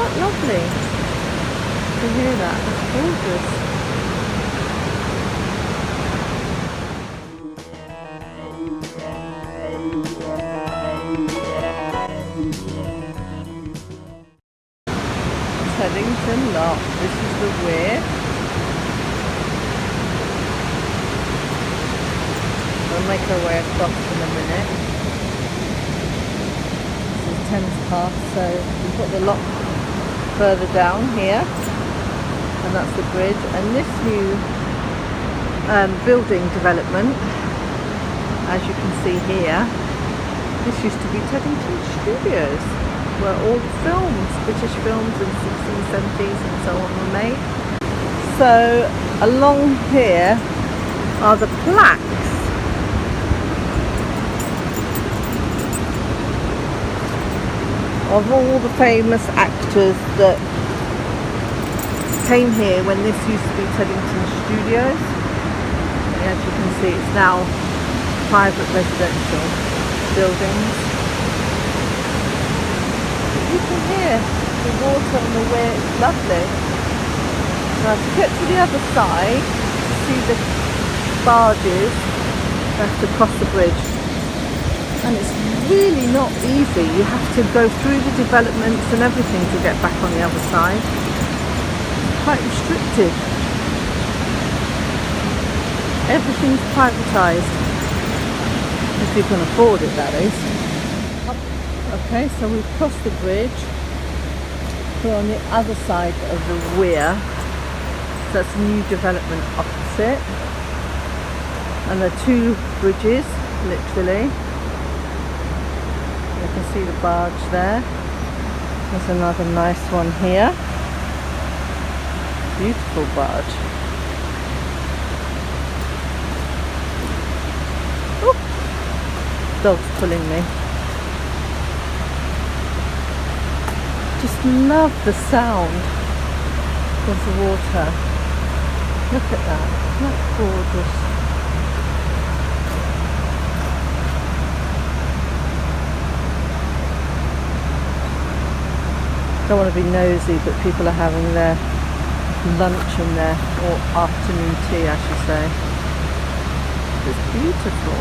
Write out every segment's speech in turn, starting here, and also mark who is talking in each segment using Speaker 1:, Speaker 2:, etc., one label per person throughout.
Speaker 1: that lovely? You can hear that, it's gorgeous. Teddington Lock, this is the Weir. We'll make our way across in a minute. This is Thames Park, so we put the lock further down here, and that's the bridge. And this new building development, as you can see here, this used to be Teddington Studios, where all the films, British films in the 60s, 70s and so on were made. So along here are the plaques of all the famous actors that came here when this used to be Teddington Studios. And as you can see, it's now private residential buildings. You can hear the water on the Weir, it's lovely. Now to get to the other side, to see the barges, you have to cross the bridge. And it's really not easy, you have to go through the developments and everything to get back on the other side. It's quite restricted. Everything's privatised, if you can afford it, that is. Okay, so we've crossed the bridge. We're on the other side of the Weir. So that's a new development opposite. And there are two bridges, literally. You can see the barge there. There's another nice one here. Beautiful barge. Ooh, dog's pulling me. Just love the sound of the water. Look at that. Isn't that gorgeous? Don't want to be nosy, but people are having their lunch in there, or afternoon tea, I should say. It's beautiful.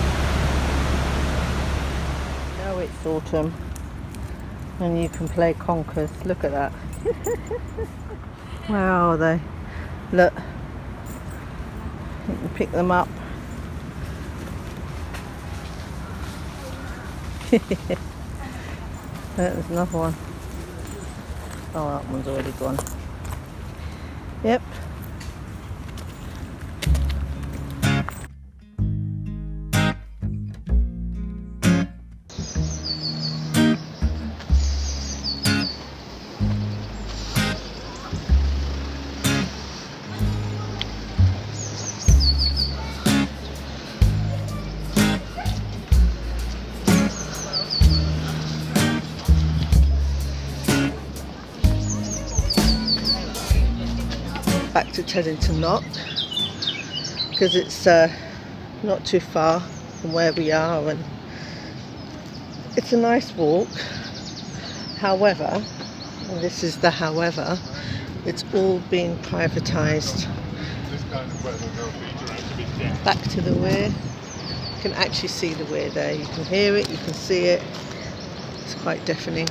Speaker 1: No, it's autumn. And you can play conkers. Look at that. Where are they? Look. You can pick them up. There's another one. Oh, that one's already gone. Yep. Back to Teddington Lock, because it's not too far from where we are, and it's a nice walk. However, and this is the however, it's all been privatised. Back to the Weir. You can actually see the Weir there. You can hear it, you can see it. It's quite deafening.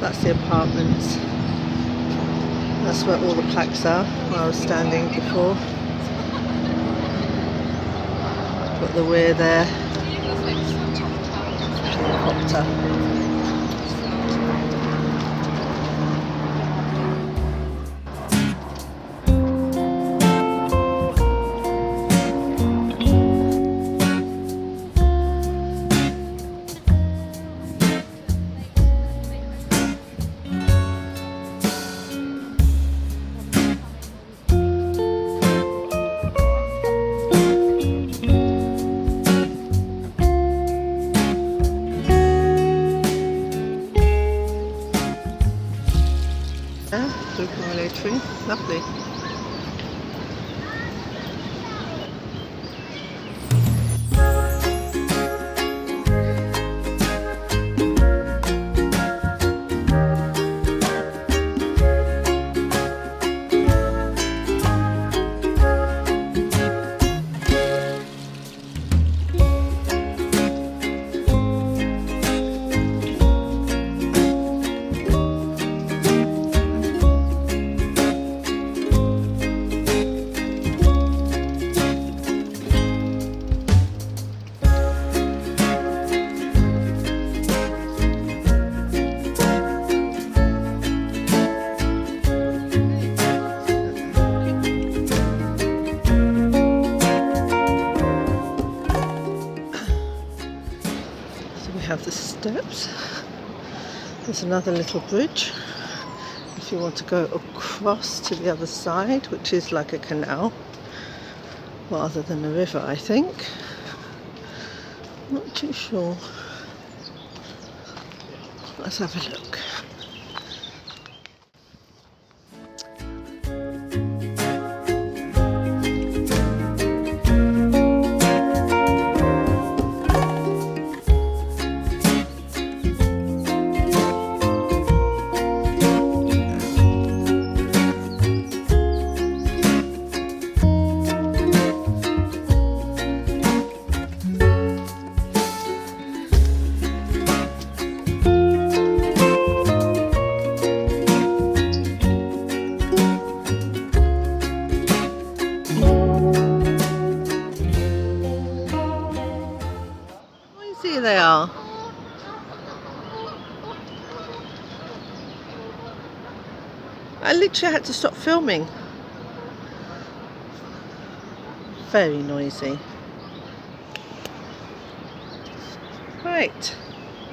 Speaker 1: That's the apartments. That's where all the plaques are, where I was standing before. Got the Weir there. Helicopter. actually. Lovely. Have the steps. There's another little bridge if you want to go across to the other side, which is like a canal rather than a river, I think. Not too sure. Let's have a look. They are. I literally had to stop filming. Very noisy. Right,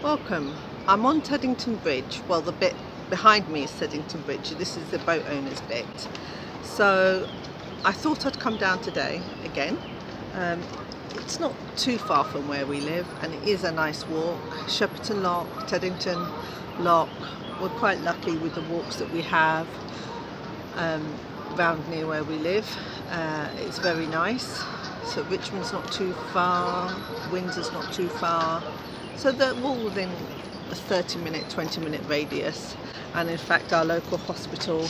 Speaker 1: welcome. I'm on Teddington Bridge. Well, the bit behind me is Teddington Bridge. This is the boat owner's bit. So I thought I'd come down today again. It's not too far from where we live, and it is a nice walk. Shepperton Lock, Teddington Lock. We're quite lucky with the walks that we have around near where we live. It's very nice. So Richmond's not too far, Windsor's not too far. So they're all within a 30-minute, 20-minute radius. And in fact, our local hospital,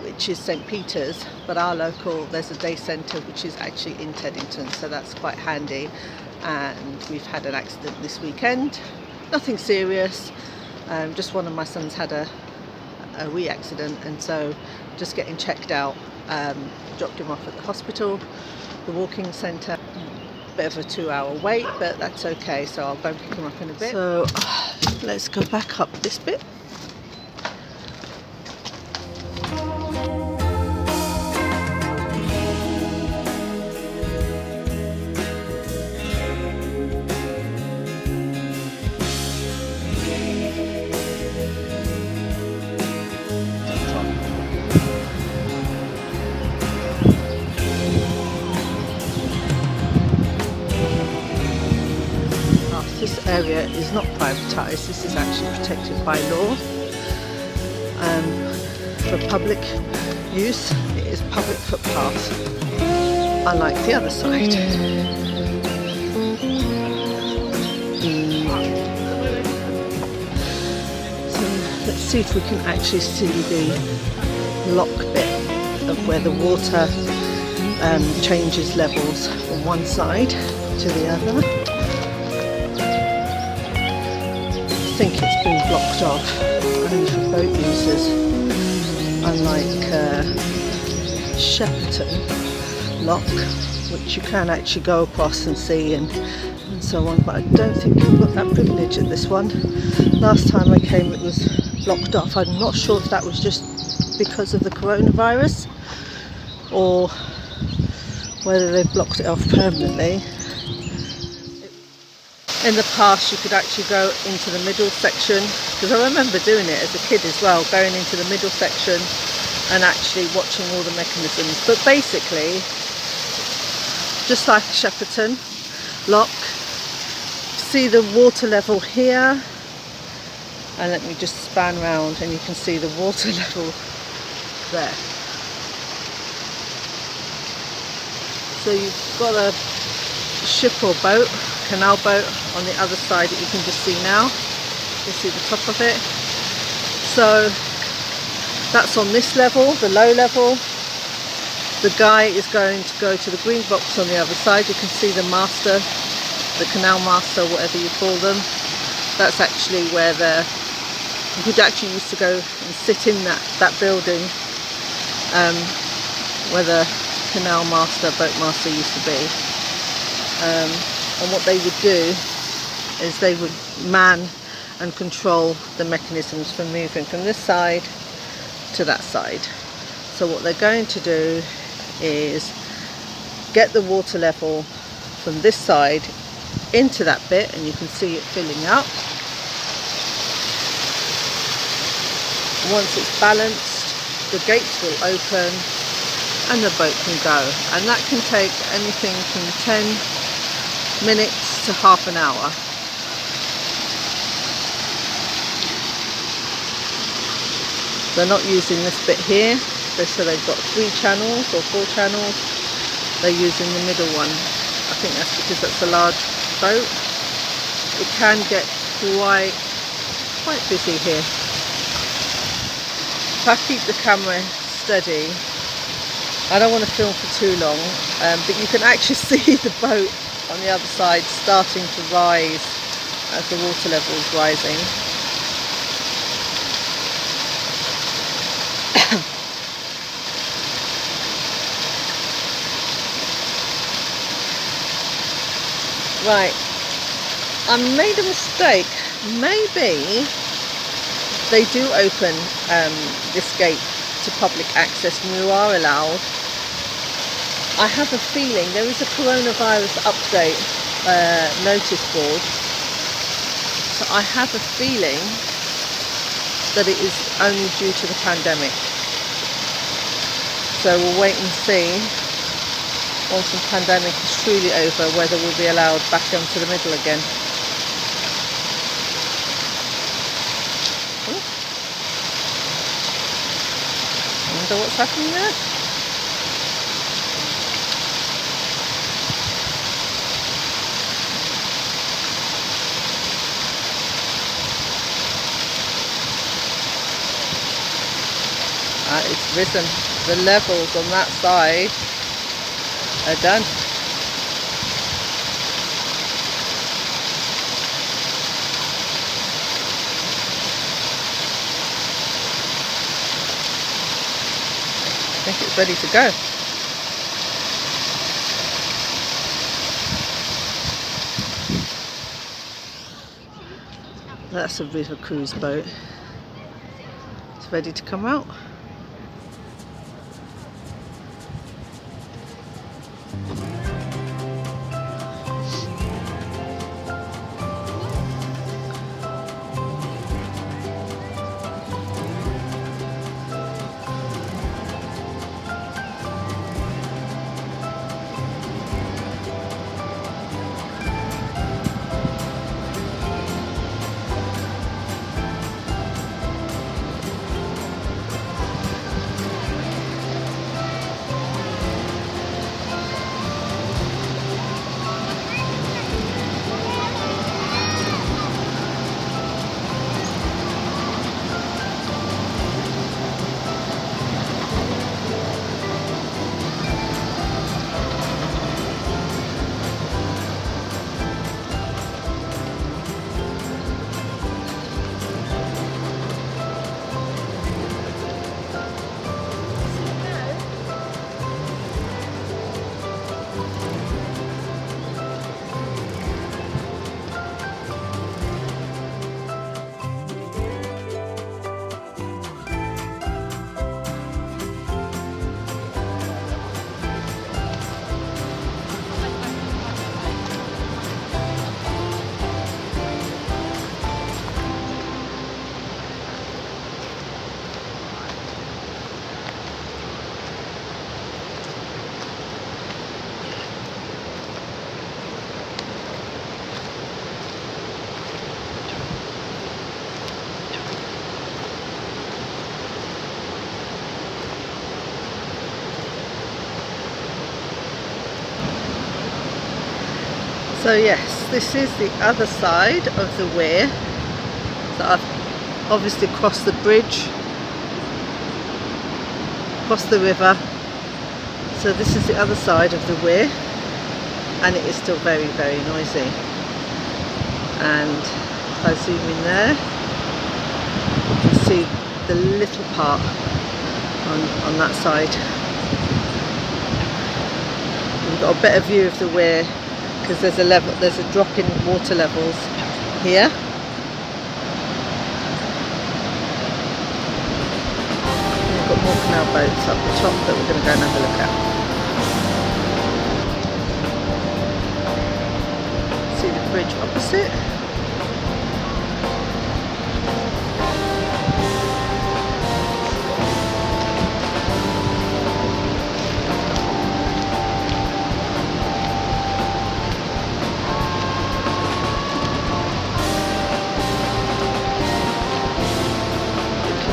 Speaker 1: which is St Peter's, but our local, there's a day centre which is actually in Teddington, so that's quite handy. And we've had an accident this weekend, nothing serious, just one of my sons had a wee accident, and so just getting checked out. Dropped him off at the hospital, the walking centre. Bit of a 2-hour wait, but that's okay, so I'll go and pick him up in a bit. So let's go back up this bit. This area is not privatised, this is actually protected by law for public use. It is public footpath, unlike the other side. So let's see if we can actually see the lock bit of where the water changes levels from one side to the other. I think it's been blocked off only for boat users, unlike Shepperton Lock, which you can actually go across and see and so on, but I don't think you've got that privilege at this one. Last time I came it was blocked off. I'm not sure if that was just because of the coronavirus or whether they've blocked it off permanently. In the past you could actually go into the middle section, because I remember doing it as a kid as well, going into the middle section and actually watching all the mechanisms. But basically, just like Shepperton Lock, see the water level here And let me just span round and you can see the water level there. So you've got a ship or boat, canal boat on the other side that you can just see now. You see the top of it. So that's on this level, the low level. The guy is going to go to the green box on the other side. You can see the master, the canal master, whatever you call them. That's actually where you could actually used to go and sit in that building where the canal master, boat master used to be. And what they would do is they would man and control the mechanisms for moving from this side to that side. So what they're going to do is get the water level from this side into that bit, and you can see it filling up. Once it's balanced, the gates will open and the boat can go, and that can take anything from 10 minutes to half an hour. They're not using this bit here. So they've got 3 channels or 4 channels. They're using the middle one. I think that's because that's a large boat. It can get quite busy here. If I keep the camera steady, I don't want to film for too long, but you can actually see the boat on the other side starting to rise as the water level is rising. Right, I made a mistake. Maybe they do open this gate to public access and you are allowed. I have a feeling there is a coronavirus update notice board, so I have a feeling that it is only due to the pandemic. So we'll wait and see once the pandemic is truly over whether we'll be allowed back into the middle again. Ooh. I wonder what's happening there. It's risen. The levels on that side are done. I think it's ready to go. That's a river cruise boat. It's ready to come out. So yes, this is the other side of the Weir. So I've obviously crossed the bridge, across the river. So this is the other side of the Weir, and it is still very, very noisy. And if I zoom in there, you can see the little part on that side. We've got a better view of the Weir because there's a drop in water levels here. We've got more canal boats up the top that we're going to go and have a look at. See the bridge opposite.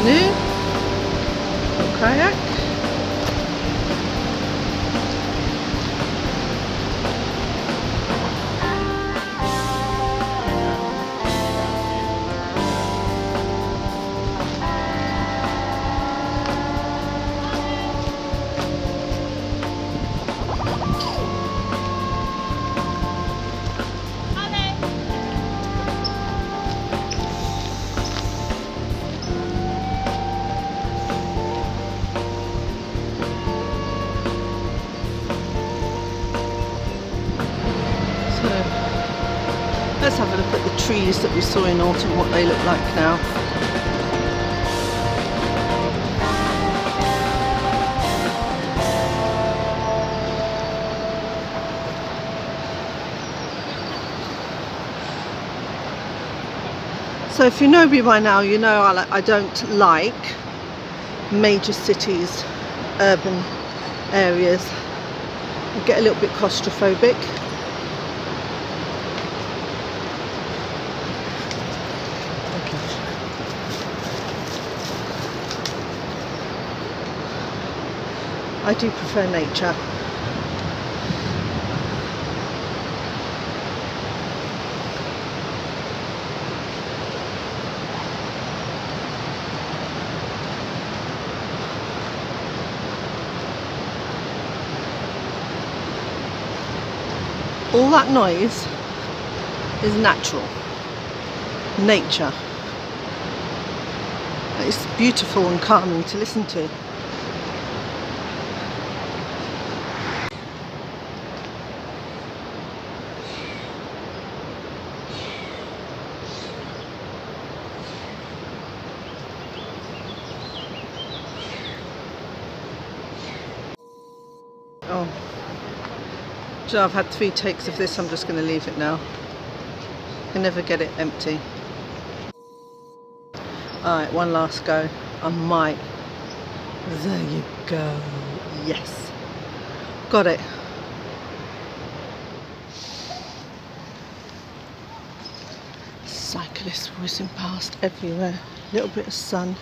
Speaker 1: Canoe or kayak. Let's have a look at the trees that we saw in autumn, what they look like now. So if you know me by now, you know I don't like major cities, urban areas. I get a little bit claustrophobic. I do prefer nature. All that noise is natural, nature. It's beautiful and calming to listen to. Oh, so I've had 3 takes of this, I'm just going to leave it now. I can never get it empty. Alright, one last go. I might. There you go. Yes. Got it. Cyclists whizzing past everywhere. A little bit of sun.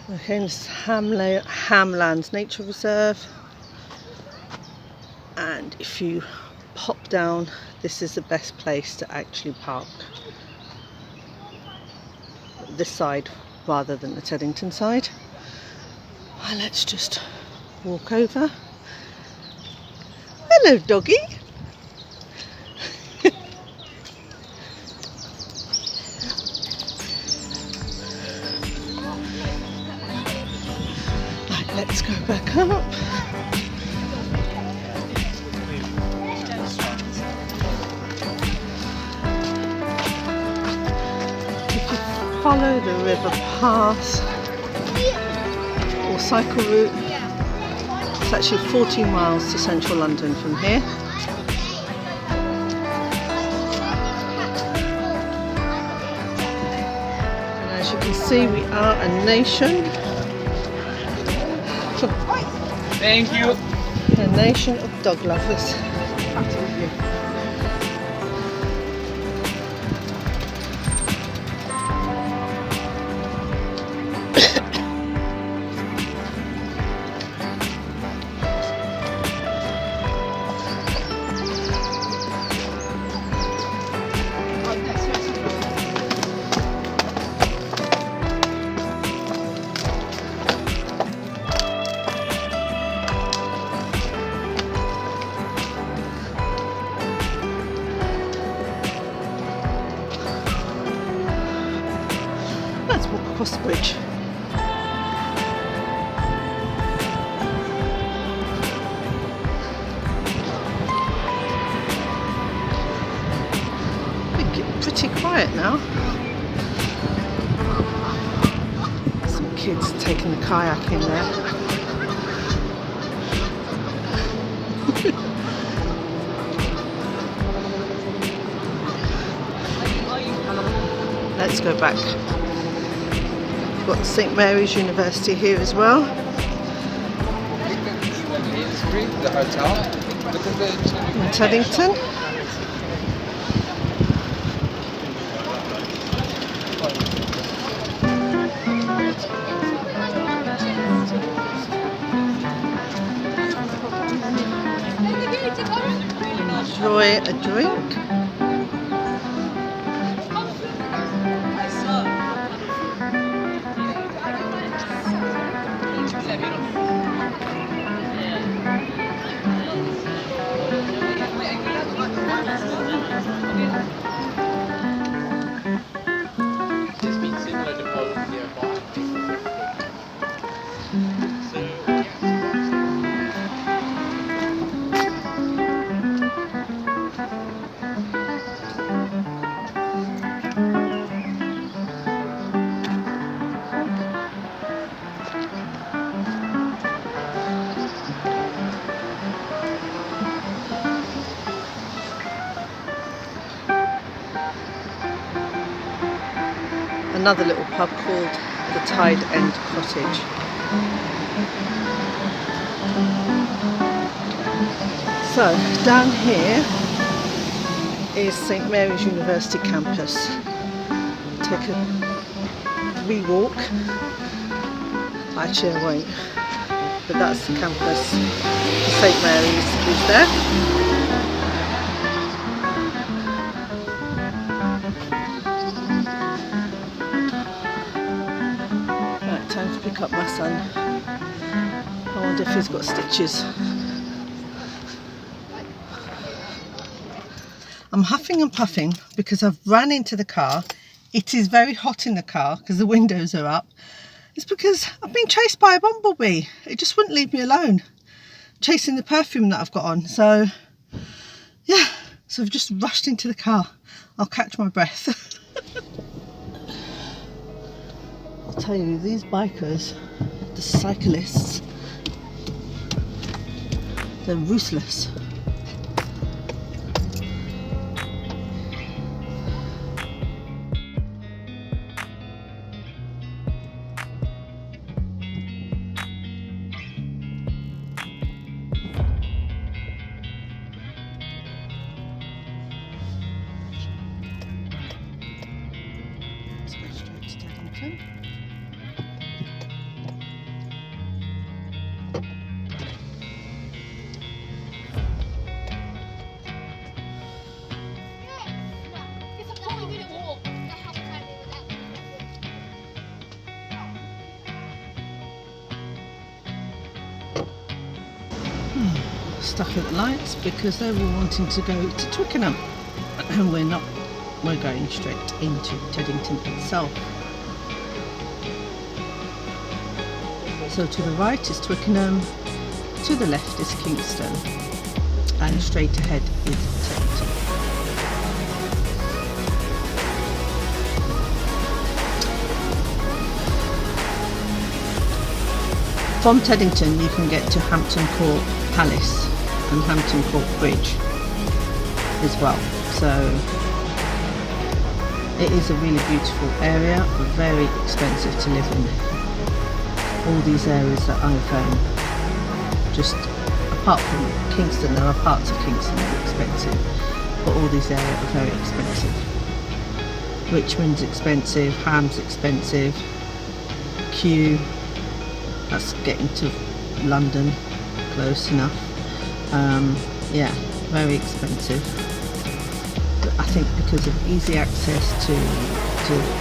Speaker 1: Okay, this is Hamlands Nature Reserve, and if you pop down, this is the best place to actually park. This side rather than the Teddington side. Well, let's just walk over. Hello, doggy. Let's go back up. If you follow the river path or cycle route, it's actually 14 miles to central London from here. see, we are a nation.
Speaker 2: Thank you.
Speaker 1: A nation of dog lovers.
Speaker 2: Absolutely.
Speaker 1: Let's walk across the bridge. Pretty quiet now. Some kids taking the kayak in there. Let's go back. We've got St Mary's University here as well.
Speaker 2: The hotel.
Speaker 1: In Teddington. Enjoy a drink. Another little pub called the Tide End Cottage. So down here is St Mary's University campus. Take a wee walk. Actually I won't, but that's the campus. St Mary's is there. Time to pick up my son. I wonder if he's got stitches. I'm huffing and puffing because I've ran into the car. It is very hot in the car because the windows are up. It's because I've been chased by a bumblebee. It just wouldn't leave me alone. Chasing the perfume that I've got on. So yeah, so I've just rushed into the car. I'll catch my breath. I'll tell you, these bikers, the cyclists, they're ruthless. Let's go straight to Teddington. Stuck at the lights because they were wanting to go to Twickenham and we're not. We're going straight into Teddington itself. So to the right is Twickenham, to the left is Kingston, and straight ahead is Teddington. From Teddington you can get to Hampton Court Palace and Hampton Court Bridge as well. So It is a really beautiful area, but very expensive to live in. All these areas that I've just, apart from Kingston, there are parts of Kingston that are expensive, but all these areas are very expensive. Richmond's expensive, Ham's expensive, Kew, that's getting to London, close enough. Yeah, very expensive. But I think because of easy access to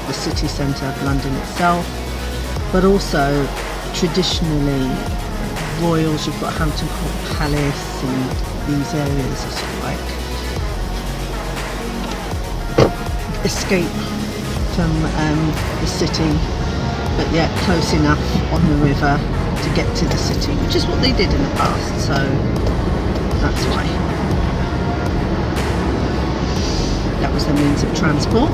Speaker 1: the city centre of London itself, but also traditionally royals, you've got Hampton Court Palace and these areas are sort of like escape from the city, but yet close enough on the river to get to the city, which is what they did in the past, so that's why. That was their means of transport.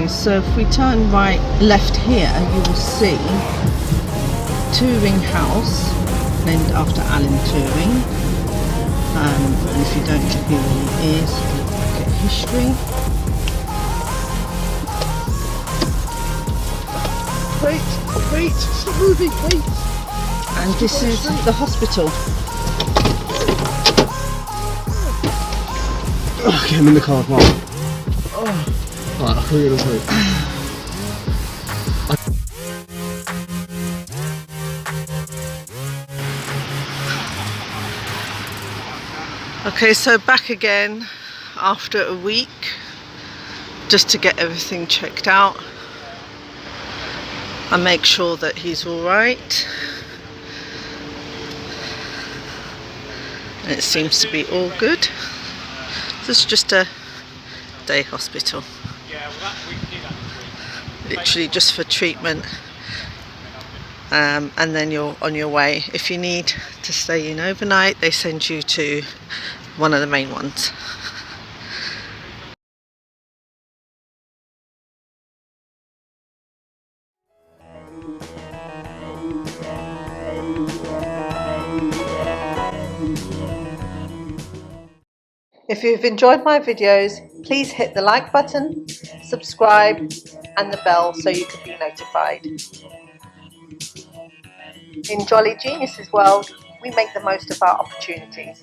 Speaker 1: So if we turn left here, you will see Turing House, named after Alan Turing. And if you don't know who he is, look back at history.
Speaker 3: Wait, stop moving, wait.
Speaker 1: And this is the hospital.
Speaker 3: Okay, I'm in the car, Mom. Oh. Right, I'll call you in a minute.
Speaker 1: Okay, so back again after a week, just to get everything checked out and make sure that he's all right. And it seems to be all good. This is just a day hospital. Literally just for treatment, and then you're on your way. If you need to stay in overnight, they send you to one of the main ones. If you've enjoyed my videos, please hit the like button, subscribe and the bell so you can be notified. In Jolly Geniuses World, we make the most of our opportunities.